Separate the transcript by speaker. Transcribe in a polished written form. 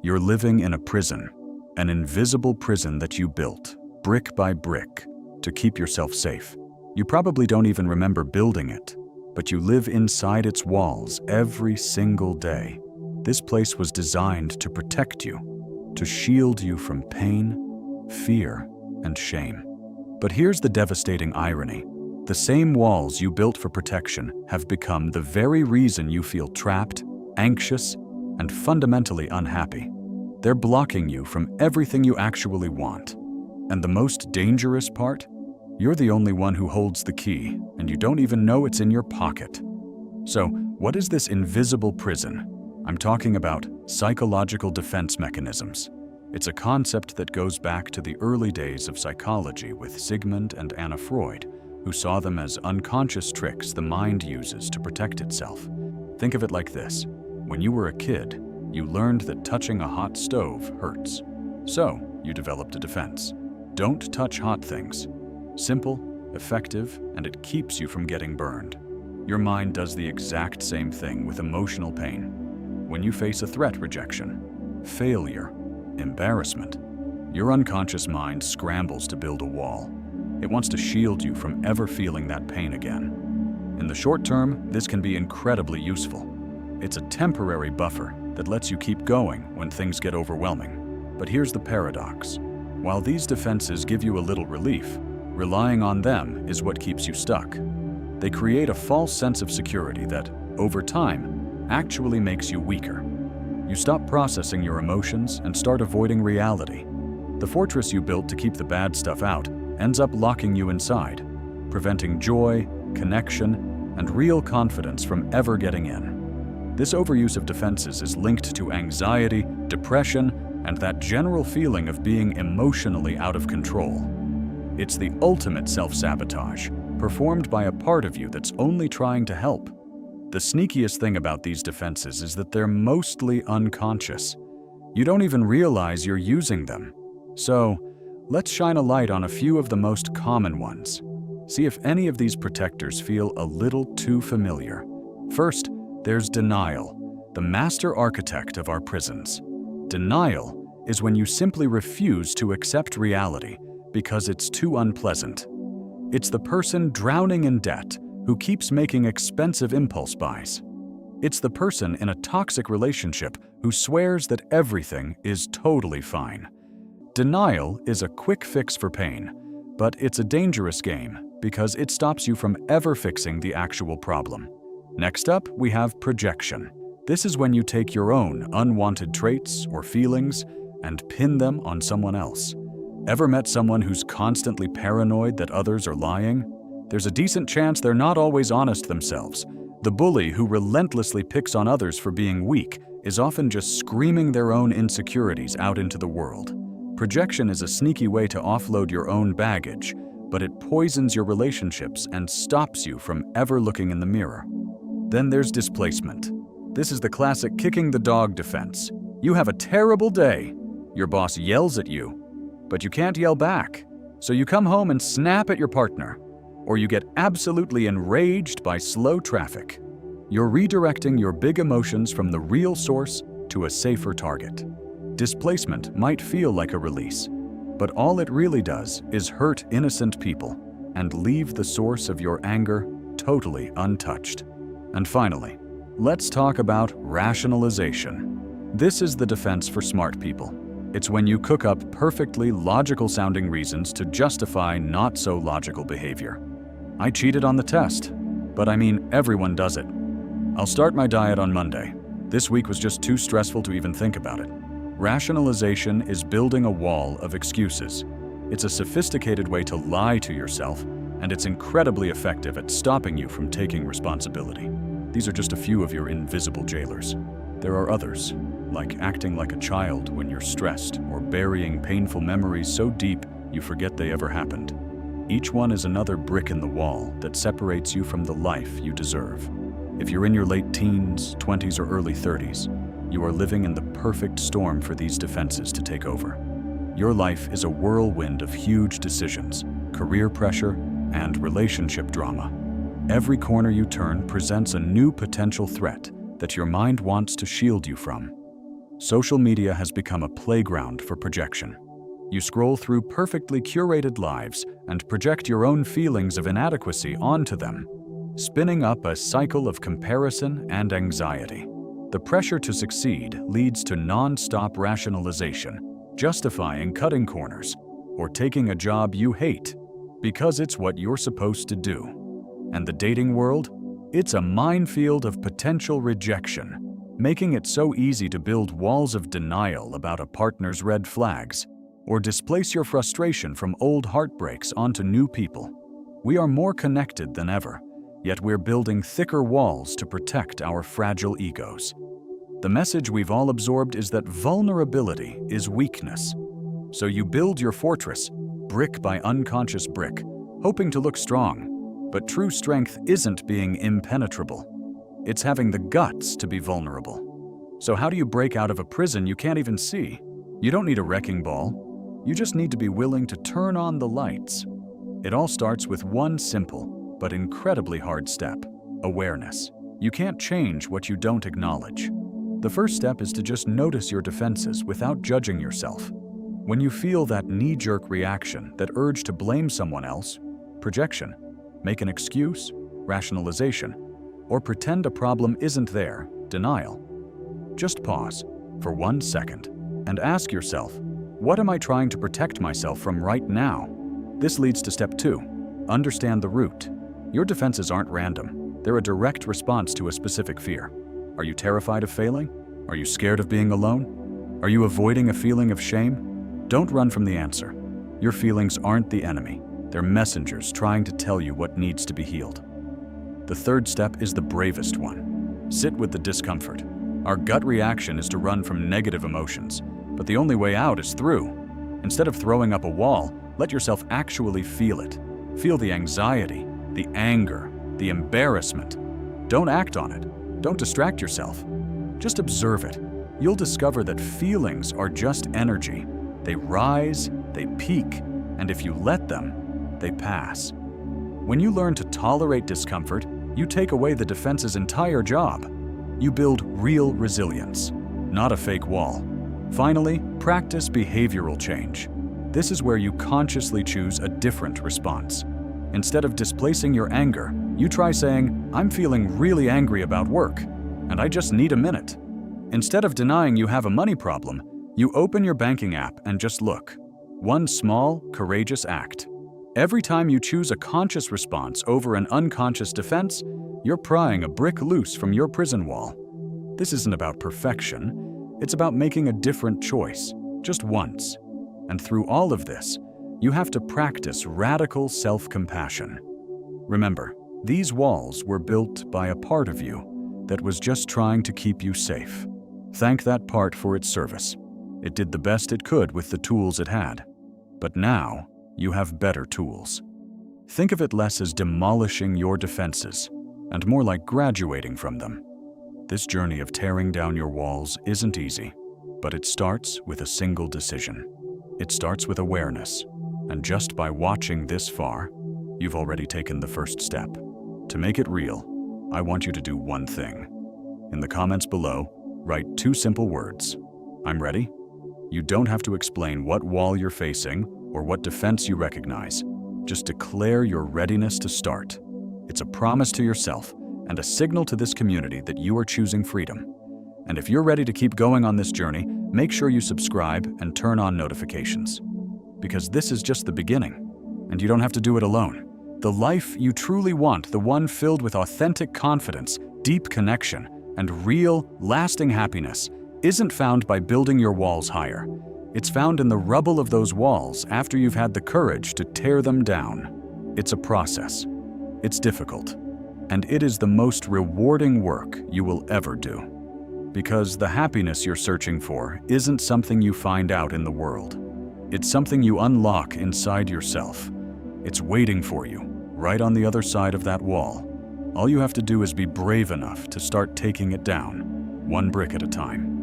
Speaker 1: You're living in a prison, an invisible prison that you built, brick by brick, to keep yourself safe. You probably don't even remember building it, but you live inside its walls every single day. This place was designed to protect you, to shield you from pain, fear, and shame. But here's the devastating irony. The same walls you built for protection have become the very reason you feel trapped, anxious, and fundamentally unhappy. They're blocking you from everything you actually want. And the most dangerous part? You're the only one who holds the key, and you don't even know it's in your pocket. So, what is this invisible prison? I'm talking about psychological defense mechanisms. It's a concept that goes back to the early days of psychology with Sigmund and Anna Freud, who saw them as unconscious tricks the mind uses to protect itself. Think of it like this. When you were a kid, you learned that touching a hot stove hurts. So, you developed a defense. Don't touch hot things. Simple, effective, and it keeps you from getting burned. Your mind does the exact same thing with emotional pain. When you face a threat, rejection, failure, embarrassment, your unconscious mind scrambles to build a wall. It wants to shield you from ever feeling that pain again. In the short term, this can be incredibly useful. It's a temporary buffer that lets you keep going when things get overwhelming. But here's the paradox. While these defenses give you a little relief, relying on them is what keeps you stuck. They create a false sense of security that, over time, actually makes you weaker. You stop processing your emotions and start avoiding reality. The fortress you built to keep the bad stuff out ends up locking you inside, preventing joy, connection, and real confidence from ever getting in. This overuse of defenses is linked to anxiety, depression, and that general feeling of being emotionally out of control. It's the ultimate self-sabotage, performed by a part of you that's only trying to help. The sneakiest thing about these defenses is that they're mostly unconscious. You don't even realize you're using them. So, let's shine a light on a few of the most common ones. See if any of these protectors feel a little too familiar. First, there's denial, the master architect of our prisons. Denial is when you simply refuse to accept reality because it's too unpleasant. It's the person drowning in debt who keeps making expensive impulse buys. It's the person in a toxic relationship who swears that everything is totally fine. Denial is a quick fix for pain, but it's a dangerous game because it stops you from ever fixing the actual problem. Next up, we have projection. This is when you take your own unwanted traits or feelings and pin them on someone else. Ever met someone who's constantly paranoid that others are lying? There's a decent chance they're not always honest themselves. The bully who relentlessly picks on others for being weak is often just screaming their own insecurities out into the world. Projection is a sneaky way to offload your own baggage, but it poisons your relationships and stops you from ever looking in the mirror. Then there's displacement. This is the classic kicking the dog defense. You have a terrible day. Your boss yells at you, but you can't yell back. So you come home and snap at your partner, or you get absolutely enraged by slow traffic. You're redirecting your big emotions from the real source to a safer target. Displacement might feel like a release, but all it really does is hurt innocent people and leave the source of your anger totally untouched. And finally, let's talk about rationalization. This is the defense for smart people. It's when you cook up perfectly logical-sounding reasons to justify not-so-logical behavior. I cheated on the test, but I mean everyone does it. I'll start my diet on Monday. This week was just too stressful to even think about it. Rationalization is building a wall of excuses. It's a sophisticated way to lie to yourself, and it's incredibly effective at stopping you from taking responsibility. These are just a few of your invisible jailers. There are others, like acting like a child when you're stressed or burying painful memories so deep you forget they ever happened. Each one is another brick in the wall that separates you from the life you deserve. If you're in your late teens, 20s, or early 30s, you are living in the perfect storm for these defenses to take over. Your life is a whirlwind of huge decisions, career pressure, and relationship drama. Every corner you turn presents a new potential threat that your mind wants to shield you from. Social media has become a playground for projection. You scroll through perfectly curated lives and project your own feelings of inadequacy onto them, spinning up a cycle of comparison and anxiety. The pressure to succeed leads to non-stop rationalization, justifying cutting corners or taking a job you hate because it's what you're supposed to do. And the dating world? It's a minefield of potential rejection, making it so easy to build walls of denial about a partner's red flags or displace your frustration from old heartbreaks onto new people. We are more connected than ever, yet we're building thicker walls to protect our fragile egos. The message we've all absorbed is that vulnerability is weakness. So you build your fortress, brick by unconscious brick, hoping to look strong. But true strength isn't being impenetrable. It's having the guts to be vulnerable. So how do you break out of a prison you can't even see? You don't need a wrecking ball. You just need to be willing to turn on the lights. It all starts with one simple but incredibly hard step: awareness. You can't change what you don't acknowledge. The first step is to just notice your defenses without judging yourself. When you feel that knee-jerk reaction, that urge to blame someone else, projection, make an excuse, rationalization, or pretend a problem isn't there, denial, just pause for 1 second and ask yourself, what am I trying to protect myself from right now? This leads to step 2. Understand the root. Your defenses aren't random. They're a direct response to a specific fear. Are you terrified of failing? Are you scared of being alone? Are you avoiding a feeling of shame? Don't run from the answer. Your feelings aren't the enemy. They're messengers trying to tell you what needs to be healed. The third step is the bravest one. Sit with the discomfort. Our gut reaction is to run from negative emotions, but the only way out is through. Instead of throwing up a wall, let yourself actually feel it. Feel the anxiety, the anger, the embarrassment. Don't act on it. Don't distract yourself. Just observe it. You'll discover that feelings are just energy. They rise, they peak, and if you let them, they pass. When you learn to tolerate discomfort, you take away the defense's entire job. You build real resilience, not a fake wall. Finally, practice behavioral change. This is where you consciously choose a different response. Instead of displacing your anger, you try saying, "I'm feeling really angry about work, and I just need a minute." Instead of denying you have a money problem, you open your banking app and just look. One small, courageous act. Every time you choose a conscious response over an unconscious defense, you're prying a brick loose from your prison wall. This isn't about perfection. It's about making a different choice, just once. And through all of this, you have to practice radical self-compassion. Remember, these walls were built by a part of you that was just trying to keep you safe. Thank that part for its service. It did the best it could with the tools it had. But now, you have better tools. Think of it less as demolishing your defenses, and more like graduating from them. This journey of tearing down your walls isn't easy, but it starts with a single decision. It starts with awareness, and just by watching this far, you've already taken the first step. To make it real, I want you to do one thing. In the comments below, write 2 simple words. I'm ready. You don't have to explain what wall you're facing or what defense you recognize. Just declare your readiness to start. It's a promise to yourself and a signal to this community that you are choosing freedom. And if you're ready to keep going on this journey, make sure you subscribe and turn on notifications. Because this is just the beginning, and you don't have to do it alone. The life you truly want, the one filled with authentic confidence, deep connection, and real, lasting happiness, isn't found by building your walls higher. It's found in the rubble of those walls after you've had the courage to tear them down. It's a process. It's difficult. And it is the most rewarding work you will ever do. Because the happiness you're searching for isn't something you find out in the world. It's something you unlock inside yourself. It's waiting for you, right on the other side of that wall. All you have to do is be brave enough to start taking it down, one brick at a time.